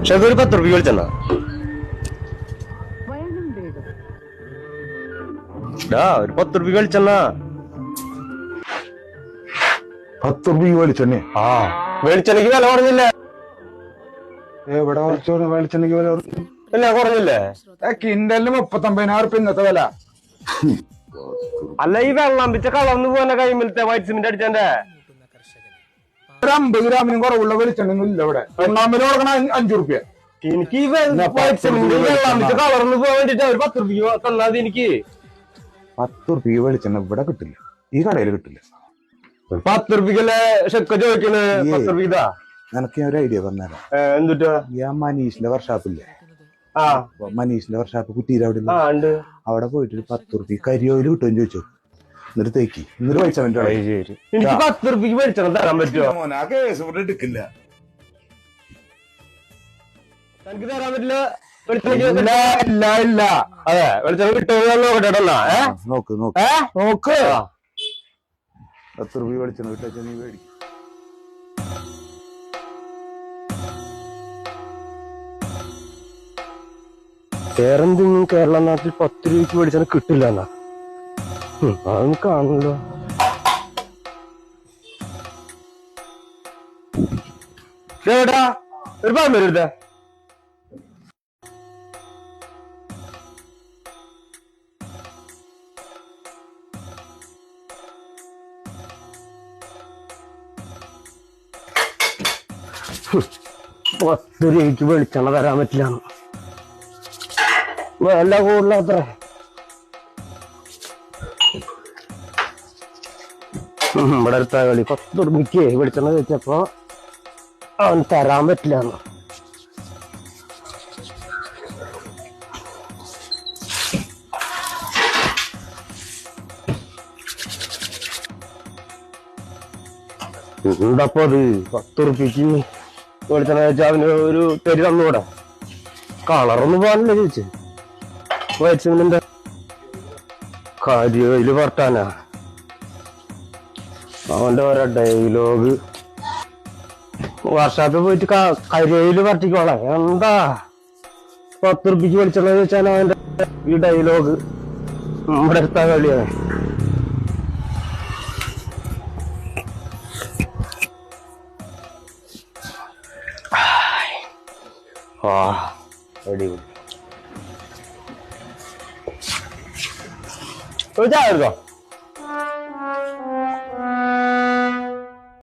പക്ഷെ അതൊരു 10 റുപ്യ വിളിച്ചെണ്ണ. ഒരു 10 റുപ്യ വിളിച്ചെണ്ണ. 10 റുപ്യ വെളിച്ചെണ്ണ? ആ, വെളിച്ചെണ്ണക്ക് വില കുറഞ്ഞില്ലേ? എവിടെ വെളിച്ചെണ്ണക്ക് വില ഇല്ല, കുറഞ്ഞില്ലേ? കിൻഡലിന് 39,000 റുപ്യ ഇന്നത്തെ വില. അല്ല, ഈ വെള്ളം പിച്ച കളർന്നു പോന്നെ കൈമിലത്തെ വൈറ്റ് സിമെന്റ് അടിച്ചെന്റെ. ഒരു 50 ഗ്രാമിനും കുറവുള്ള വെളിച്ചെണ്ണ ഇല്ല ഇവിടെ. ഒന്നാമത് കൊടുക്കണ 5 റുപ്യ. എനിക്ക് ഈ വൈറ്റ് സിമെന്റ് വെള്ളം പിച്ച കളർന്നു പോകാൻ വേണ്ടിട്ട് ഒരു 10 റുപ്യ തന്നത്. എനിക്ക് 10 റുപ്യ വെളിച്ചെണ്ണ ഇവിടെ കിട്ടില്ല, ഈ കടയിൽ കിട്ടില്ല. 10 റുപ്യക്കല്ലേ ഷെക്ക ചോദിക്കണ്? 10 റുപ്യ. നിനക്ക് ഞാൻ ഒരു ഐഡിയ പറഞ്ഞുതരാം. എന്തുട്ടാ? ഞാൻ മനീഷിന്റെ വർഷാപ്പില്ലേ, ആ മനീഷിന്റെ വർഷാപ്പ് കുറ്റീര അവിടെ പോയിട്ട് ഒരു 10 റുപ്യ കരിയോയിൽ കിട്ടുമെന്ന് ചോദിച്ചു. എന്നിട്ട് തേക്കി, എന്നിട്ട് വെളിച്ചെണ്ണ. എനിക്ക് 10 റുപ്യക്ക് വെളിച്ചെണ്ണ തരാൻ പറ്റുമോ? കേസ് ഇവിടെ എടുക്കില്ല, എനിക്ക് തരാൻ പറ്റില്ല. ഇല്ല. അതെ, വെളിച്ചെണ്ണ കിട്ടുമോ നോക്കട്ടെണ്ണ. നോക്ക് നോക്ക് നോക്ക്. 10 റുപ്യ വെളിച്ചെണ്ണ കിട്ടാ നീ മേടിക്കും. വേറെന്തെങ്കിലും കേരള നാട്ടിൽ 10 രൂപയ്ക്ക് മേടിച്ചാൽ കിട്ടില്ല എന്നാ. അതൊന്നും കാണണല്ലോ. ചേട്ടാ, ഒരു പാമ്പ് വരുത്ത. പത്ത് രൂപയ്ക്ക് വെളിച്ചെണ്ണ തരാൻ പറ്റില്ല. വില കൂടുതലത്ര. ഇവിടെ അടുത്ത കളി 10 റുപ്യക്ക് വെളിച്ചെണ്ണ ചോദിച്ചപ്പോ അവൻ തരാൻ പറ്റില്ല. എന്തപ്പോ അത് 10 റുപ്യക്ക് വെളിച്ചെണ്ണ ചോദിച്ചാൽ അവന് ഒരു തെരി തന്നൂടെ? കളറൊന്നും പോകാനല്ലേ ചോദിച്ചു. വൈറ്റ് സിമെന്റിന്റെ കരിയില് പറട്ടാനാ അവന്റെ ഓരോ ഡയലോഗ്. വർഷാപ്പിൽ പോയിട്ട് കരിയില് പറട്ടിക്കോളെ. എന്താ 10 റുപ്യക്ക് വെളിച്ചെണ്ണ ചോദിച്ചാൽ അവന്റെ ഈ ഡയലോഗ് നമ്മുടെ അടുത്ത കളിയാണ്. അടിപൊളി. ഒരു ചായ എടുത്തോ?